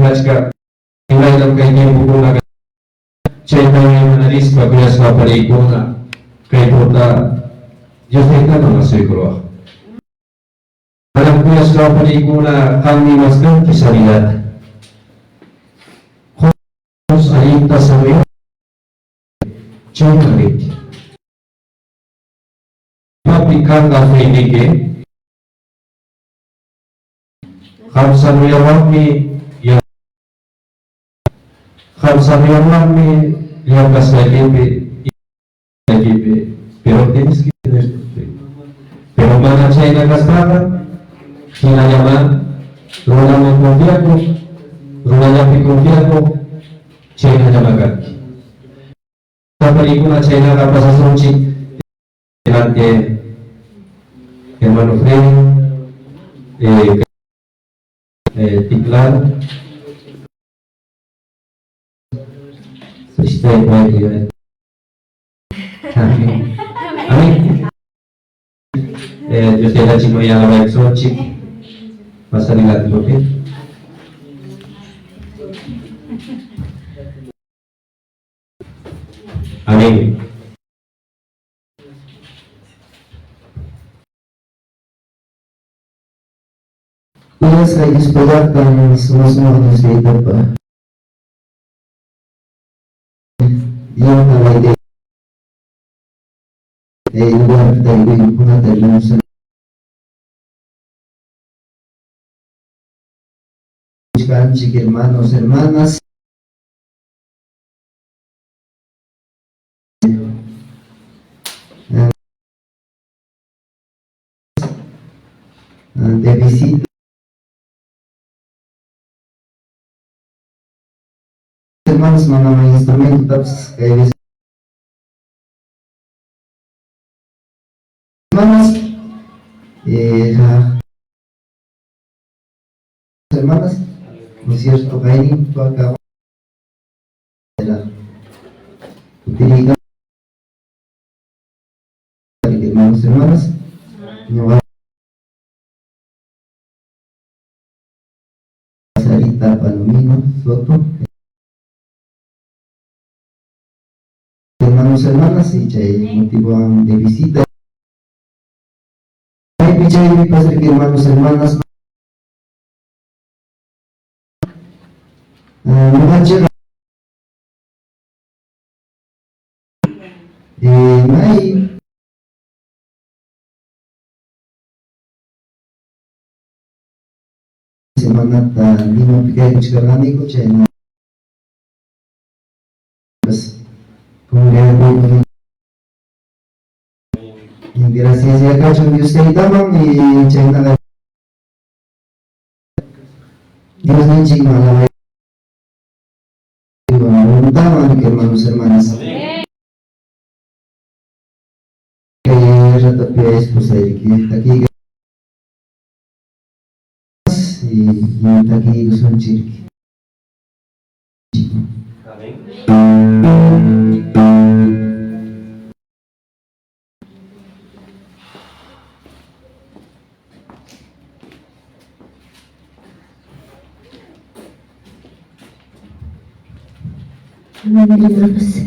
Hachka, Ibrahim kay Bukuna, Chayna Manalis, Paguyas na Palikuna, kay Puta, Diyos ay ka naman siguro. Alam ko yung sa Palikuna, kami mas ng kisaliyat. Kung sa ita sa mga, Chayna rin. Mapikang ka Bendiga, Kamsa Miyawami, Kamsa Miyawami, yang kasalibi, pero tienes que tener fe. Pero mana Chayna gastaban, Kinayaman, Runanya confiado, Runanya confiado, Chayna Yamagat. Sa pelikula Chayna Kapasasonchi, delante hermano Fred, Tiklan, Cristo Dios. Amén. Amén. Dios te da chimo y alaba el sol, chico. Vas a ligar tu papel. Amén. Yes, I just put up susunod na state of yung naway lugar tayo yung punatay sa hermanos, hermanas, de visita. Hermanos, mga may instrumento tapos kayo hermanas, hermanas, no es cierto, kayo pagka utiligan hermanos, hermanas, no Sarita Palomino Soto, hermanos, hermanas, y motivo de visita. Hay padre que hermanos, hermanas, hay semana di magbigay ko sa kanani ko siya na kung meron yung gracias ya ka yung Diyos kayo tamang siya na Diyos na yung siya malaway yung tamang hermanos, hermanas kaya ratapiyas po sa takiga yung takiga sa chirki. Primeramente,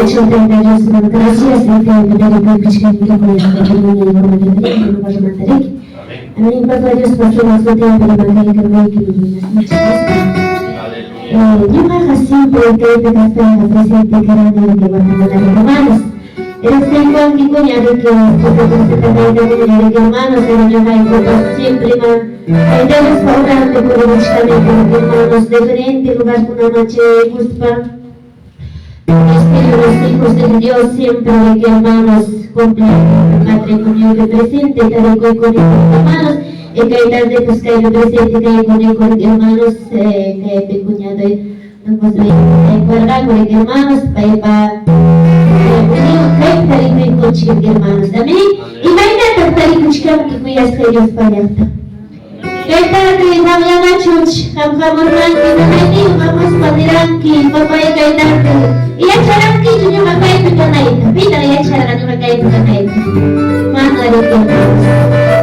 hecho de Dios, gracias a ti, Bendiga, cristianos, con el evangelio y forma de vida, que nos va a mantener. Amén, Padre Dios, porque nos da tiempo de evangelio que nos ilumina. Muchas gracias. Yo me hago siempre que te gasté en la presente que era de que Guatemala de Hermanos. Eres el Juan que coñado que se trata de tener hermanos, pero yo me hago siempre más. Hay de restaurante por el chicamente, hermanos, diferente lugar con una noche justa. Los hijos de Dios siempre que hermanos cumplen matrimonio que presente, tal y con hermanos, y que hay tarde pues que hay presente, que hay con hermanos, que hay cuñado, no pues hay cuerda con hermanos, para tal y con chicos hermanos también, y mañana tal y con chicos que cuidas que Dios para Kaita que había chuch, hamhamurran que no vamos padiranki, papaya kaitarte. Y echaran que yo me caí tu canaita, vida y echaran yo me caí tu canaita. Mano de que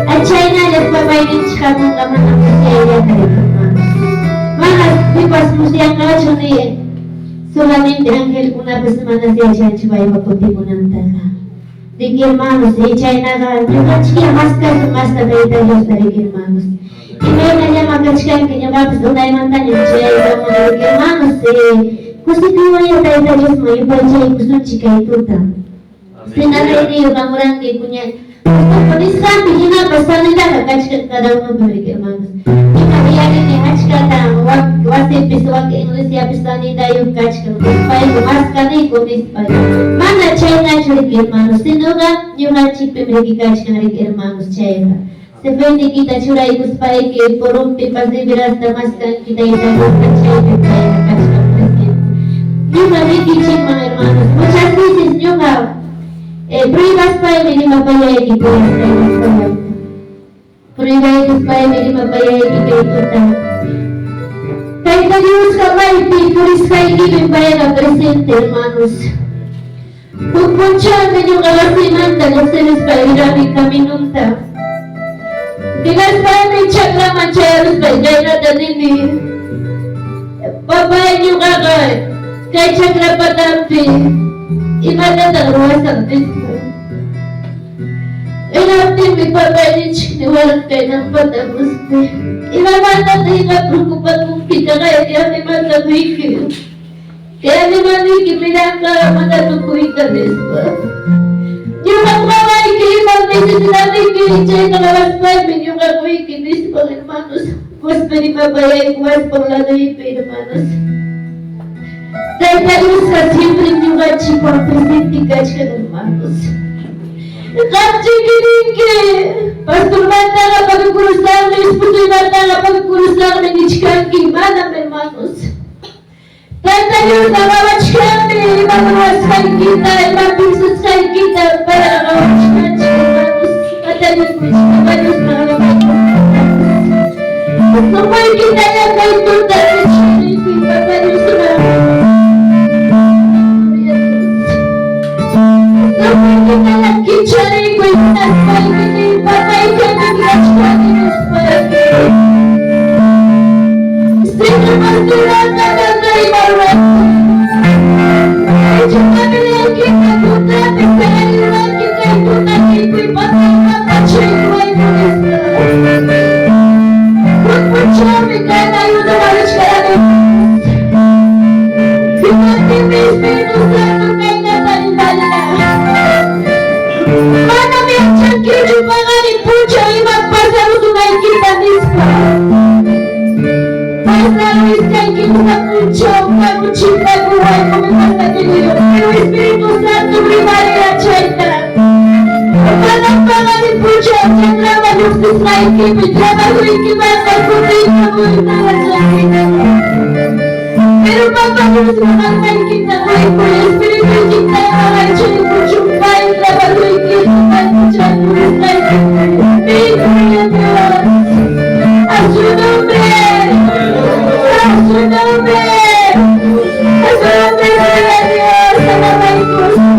a China les papaya ni chamun la mano que ya pasamos de acá, solamente Ángel una vez semana se echa en Chihuahua contigo de que hermanos, echa en nada, yo cachiquia más tarde Dios de que hermanos. Y me llama cachiquia que yo va a una demanda en Chihuahua, de que hermanos, pues si tú vayas a Dios, me voy a echar pues un chica y tuta. Se nada de ello, vamos a que puñal. Por eso, hina pasando la cachiquia cada uno de que hermanos. Wasi pessoa que inglês e a pessoa nem daí o caixa no pai do mas cadê com esse pai mana chega chega irmãos se não dá eu não te primeiro que caixa que irmãos chega se vende que tá churai com os pai que por pepas de viras da mas que daí da chega caixa presente eu não vi que chega irmãos muitas vezes eu não privas pai menina pai que privas pai menina pai que Kaya Dios kamay, pipuris kay gibing bayan presente, hermanos. Pupuncha na yung alasinanta, los seres pairami kami nunta. Digas pa may chakra manchayaros baygay na danini. Babae yung kakay, kay chakra patampi, imatang ruwas ang disco. Inatin may babae ni walang kayo ng patapos pe. Inamata na inapreocupat mong pita kaya ni matawikil. Kaya ni manikil minaka matatukuin ka despa. Yung magmamay kayo mag-meses natin kilichay na kalaspan min yung kakuikin despa hermanos. Mas pwede mabayay kuwas pang ladoyipin hermanos. Dahil tayo sa siyempre yung kachipang presenti kachka hermanos. Kapçekininki, pastor bantala pagkurusan, esposo bantala pagkurusan, ninichkan kimana hermanos. Tanta Dios nagawachkan, imamuaskan kita, imapinsuskan kita para nagawachkan hermanos. Kata Dios michkan, Dios nagawachkan. Sumay kita yang kay tuta, michkan, Papa Dios nagawachkan. Kichari ko yung nasay kini patay ka ng lachka ni Nuspay. Sino masirang na nanay marat. Medyo kami lang kita tuta, nagpahaliran kita tuta, kiko'y patay na kachay ko ay Nuspay. Kung po siya, may kanay yun na maras ka na Pinati may Espiritu Santo kay natalibala. Mana menchan kiri mangani puja imat pasal sungai kita nispa. Pasal iskai kita puja kamu cinta kuai kami pasal kiri. Pero Espiritu Santo pribadi achaita. Mana mangani puja chandra madus sungai kita jama hui kita kasuri kamu naraja. Pero Papa Dios mengakai kita hui hui Espiritu kita achaita berjumpa dapat hui kita. A su nombre, a su nombre, a su nombre de Dios, alabamos a Dios.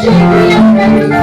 Thank you.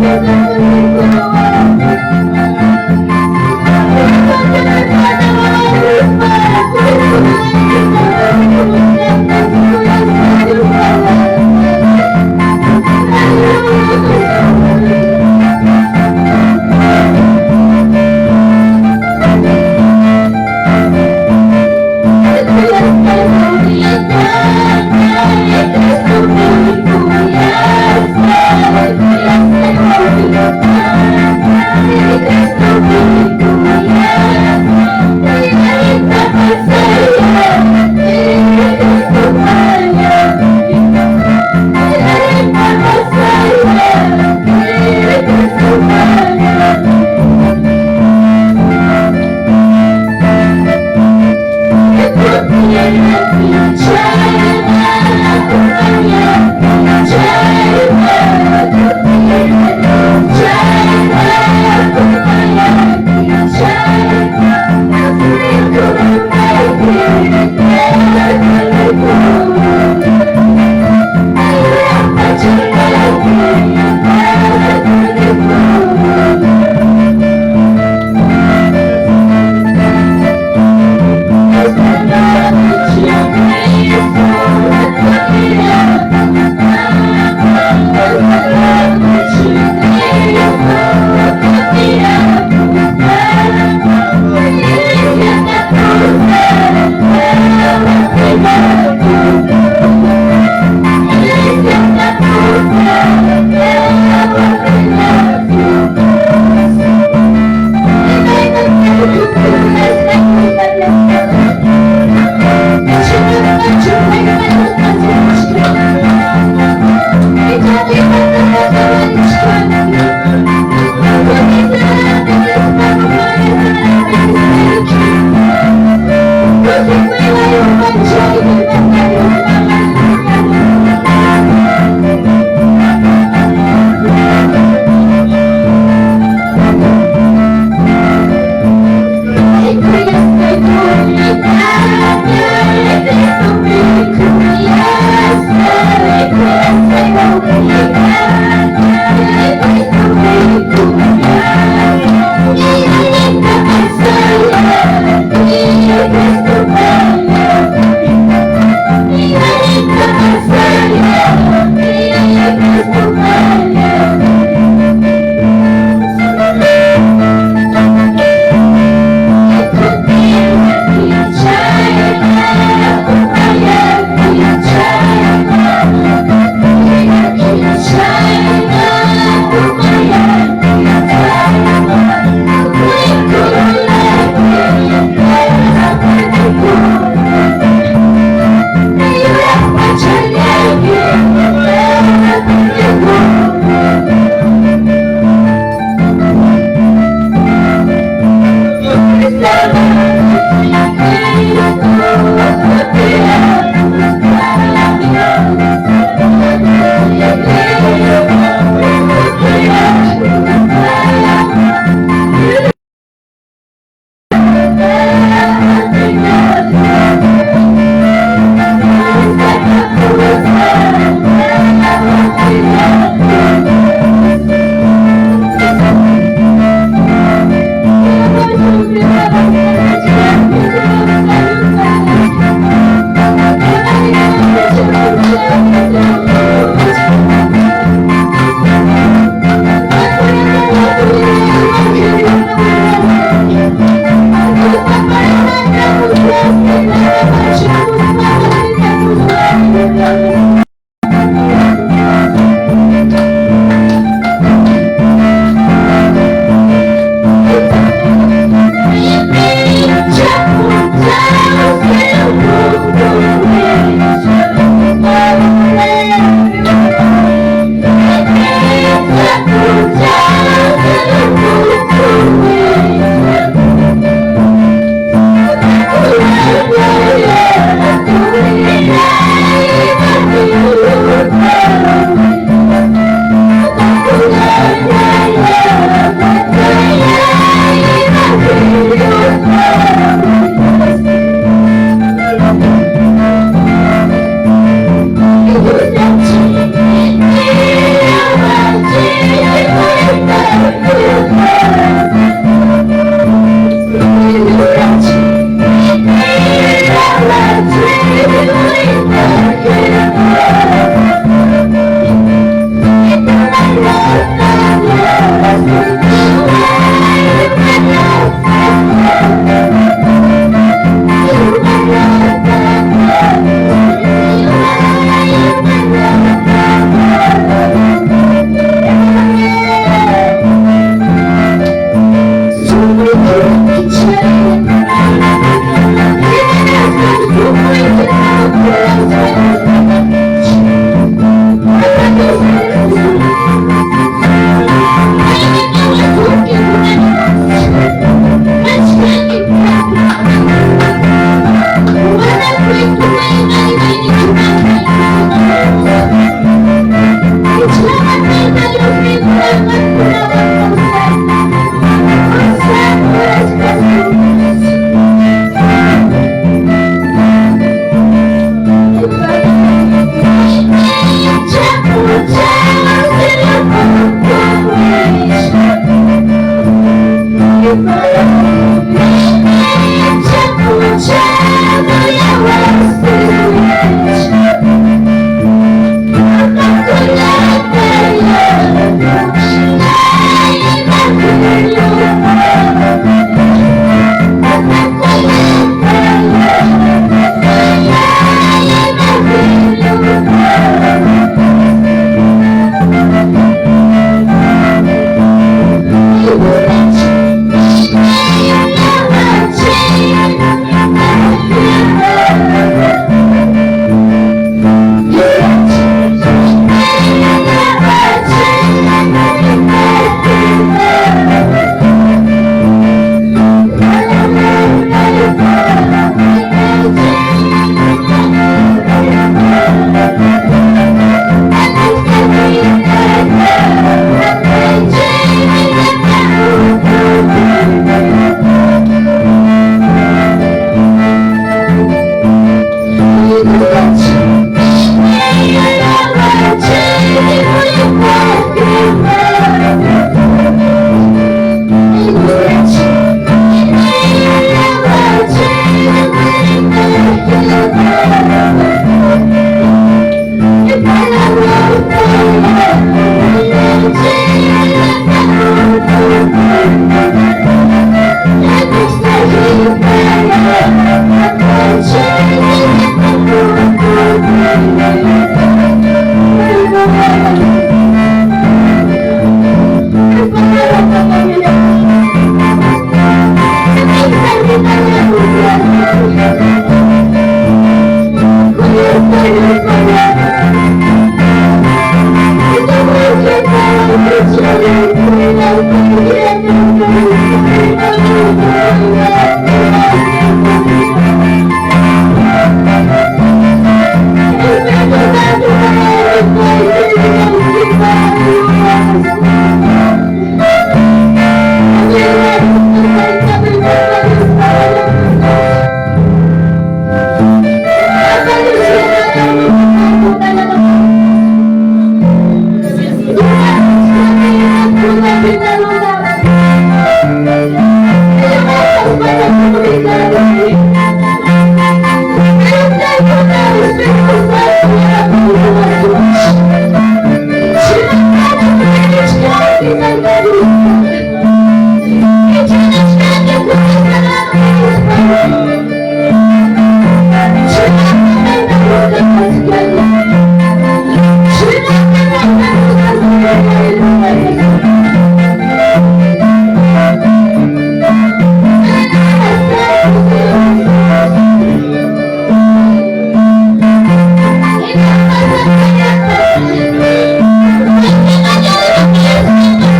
Thank you.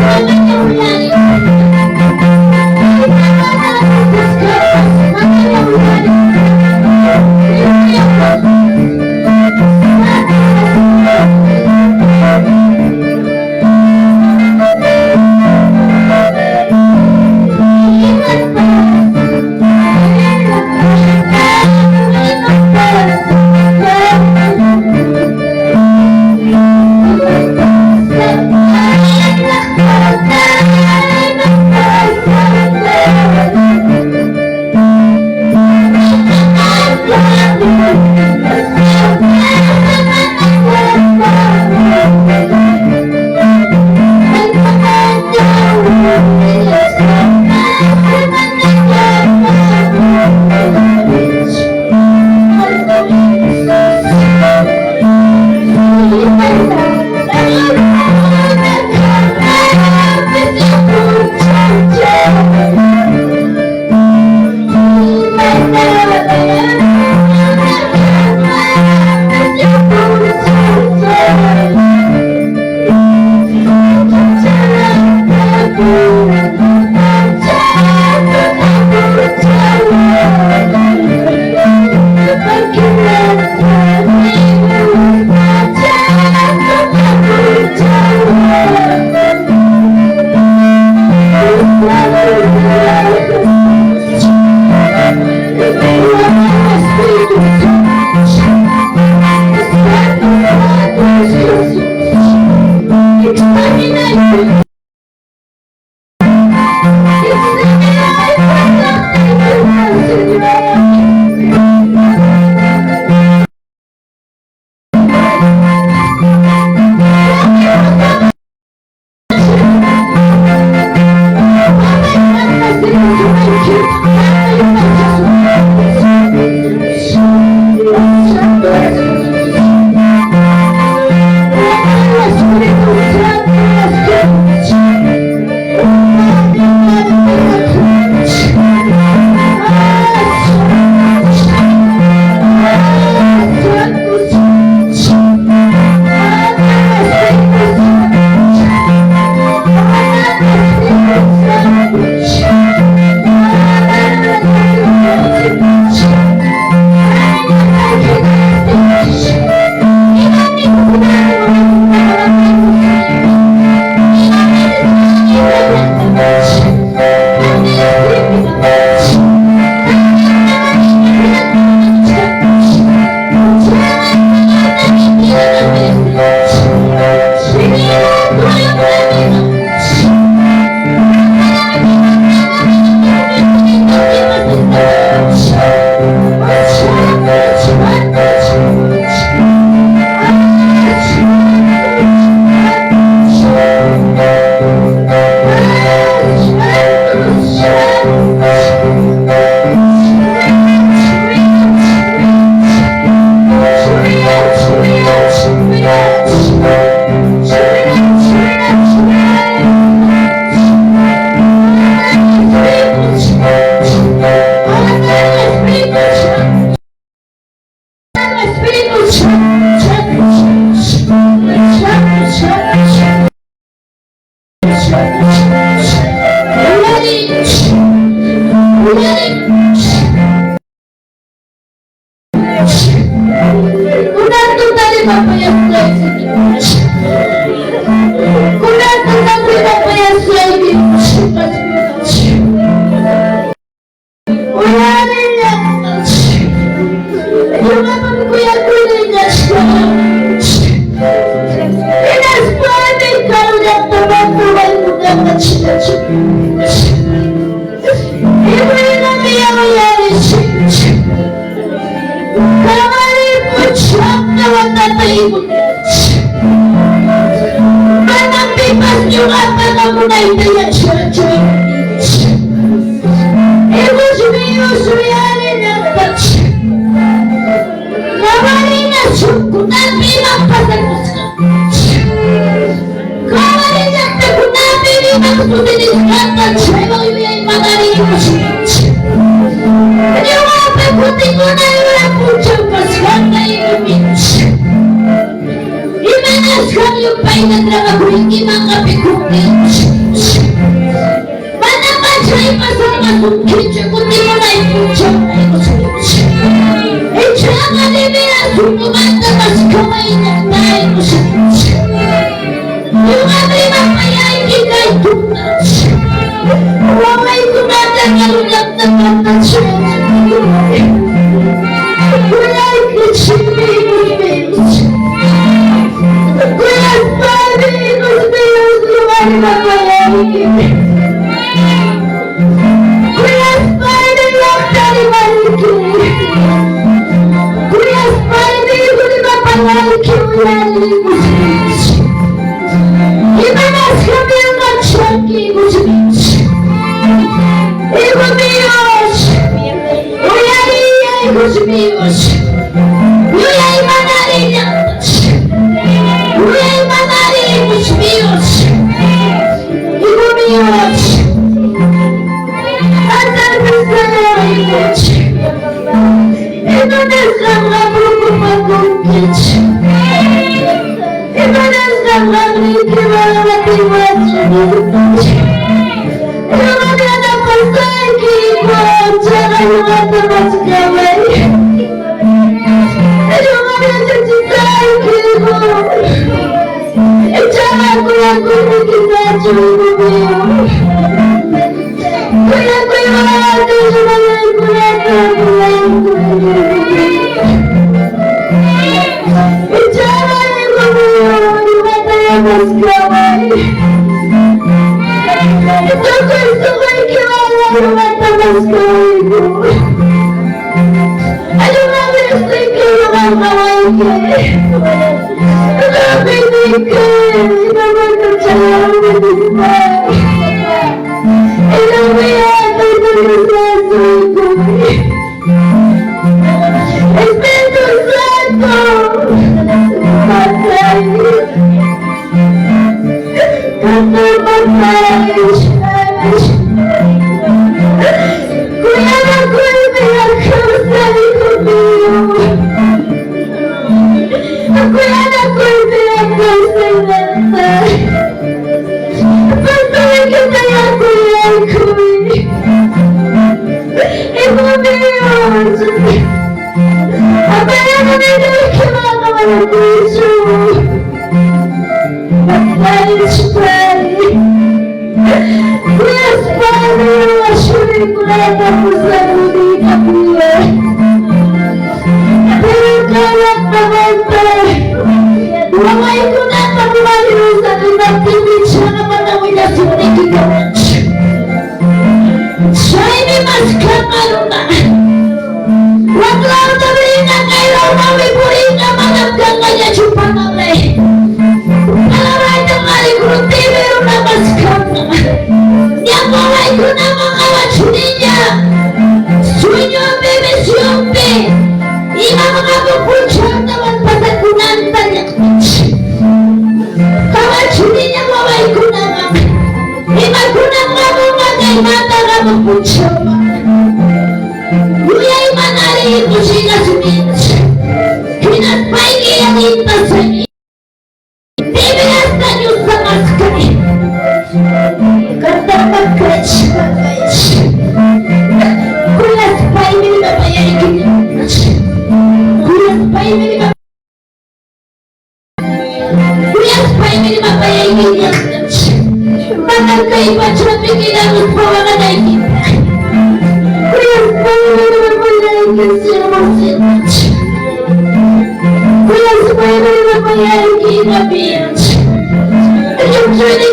Hallelujah.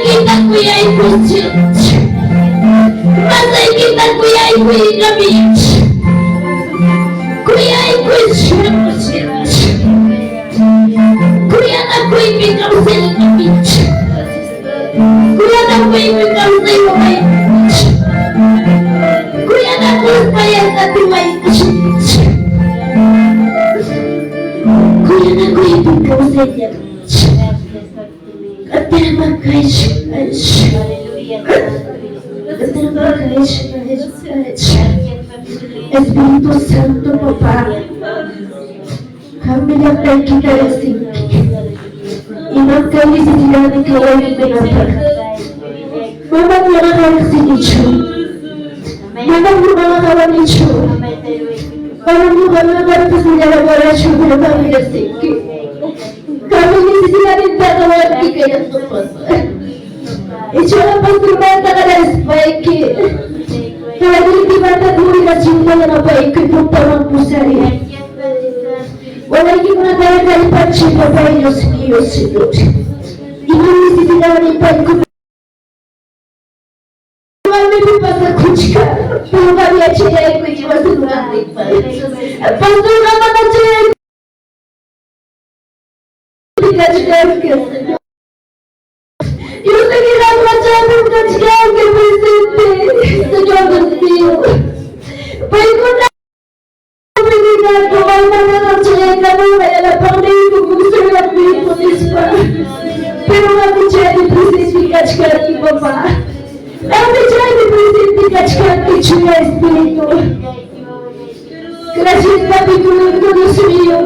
Kita kuya ay Cristo. Masay kita kuyay kuy kami. Kuyay kuy siya kusiras. Kuya na kuy bigam sa kami. Kuya na kuy bigam sa kumay. Kuya na kuy payag na timay kasi. Kuya na kuy bigam sa kami. At terima kasih. Espíritu Santo, Papá, kami datang kita yang tinggi. Imam kami sediakan kawal kenapa? Mama mengenal sini cu. Mama mengenal kawan itu. Mama mengenal persediaan orang cu kami yang tinggi. Kami disediakan kawan kita yang tepat. Itulah pengorbanan yang baik. Kalau di mata dulu cinta yang baik itu tolong pusari. Walau kita dari panci Bapak Dios hidup. Ini mesti tidak baik. Kami berpaksa kucing. Bukan dia cina ikut jiwa seluruh baik. Pengorbanan mana cina? Tidak cina. Yo sé que la playa es una chica que presente, Señor Dios mío. Voy con la medida que va a dar la noche en la nube de la pandemia como se ve a mí con dispa. Pero la fecha de presentifica chica aquí, papá. La fecha de presentifica chica aquí, chulo espíritu. Gracias, papi, por Dios mío.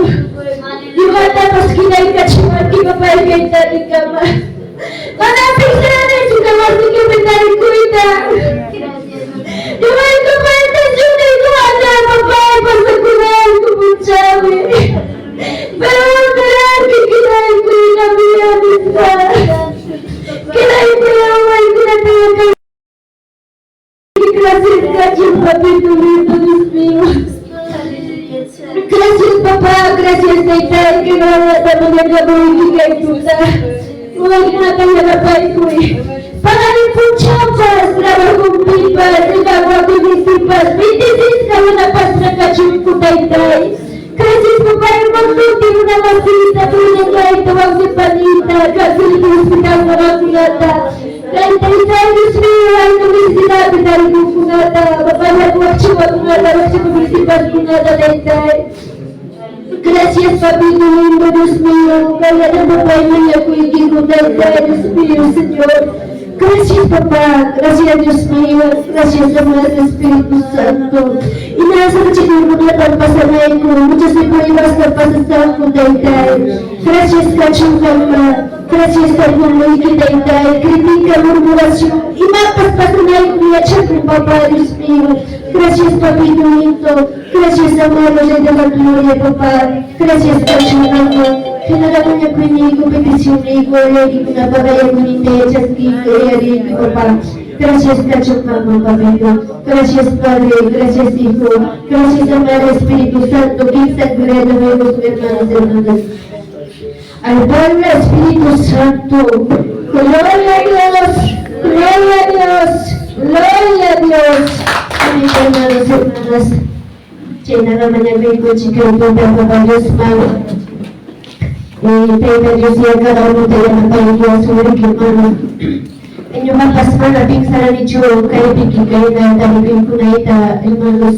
Yo gata pasquina y cachimba aquí, papá, y que está de cama. Mana pikiran juga masih kebenaran kuita. Cuma itu pada sudah itu ada apa persekutuan kemuncawe. Benar pikiran kuita biar bisa. Kira itu yang baik kita tengok. Gracias kaji papi dulu Dios. Gracias papá, gracias Tita que no ada menjaga bumi kita. Mulai kita yang baik kui. Panganin pun campas, trabajo con pipas, trabajo con pipas. Bintisis kalau napas nakacim kutai-tai. Gracias papá hermano tiene una masita, punya gay tuang sepanita, kasih di hospital orang gata. Dan Tita Dios mío, ay universidad dari buku gata. Bapak yang waktu gata, waktu publisitas gata Tita. Gracias papi lindo Dios mío, kalian Bapak yang aku ingin kudai Dios mío Señor. Gracias papá, gracias Dios mío, gracias amor Espíritu Santo. Y nada se me mudah tanpa sanaiku, muchas ibu-ibas tanpa sesaku dai. Gracias kacung kama, gracias karena kita dai, kritika murmuración. Y mapas pasanaiku ya cakung papá Dios mío. Gracias papito lindo, gracias amor de la gloria papá, gracias kacung kama. Kinalaman conmigo, petición amigo, y una bagaya con interés y papá. Gracias Cacho Mamá, papito. Gracias Padre, gracias Hijo, gracias amado Espíritu Santo, que está curando nuevos hermanos y hermanas. Al Padre Espíritu Santo, gloria a Dios, gloria a Dios, gloria a Dios. Amén, hermanos y hermanas. Llena la mañana y chica y papá Dios Padre. Tita Dios ya cada uno te llama para Dios, hermano. En yo más pasar la pizza la dicho, cae piqui, cae nada, hermanos.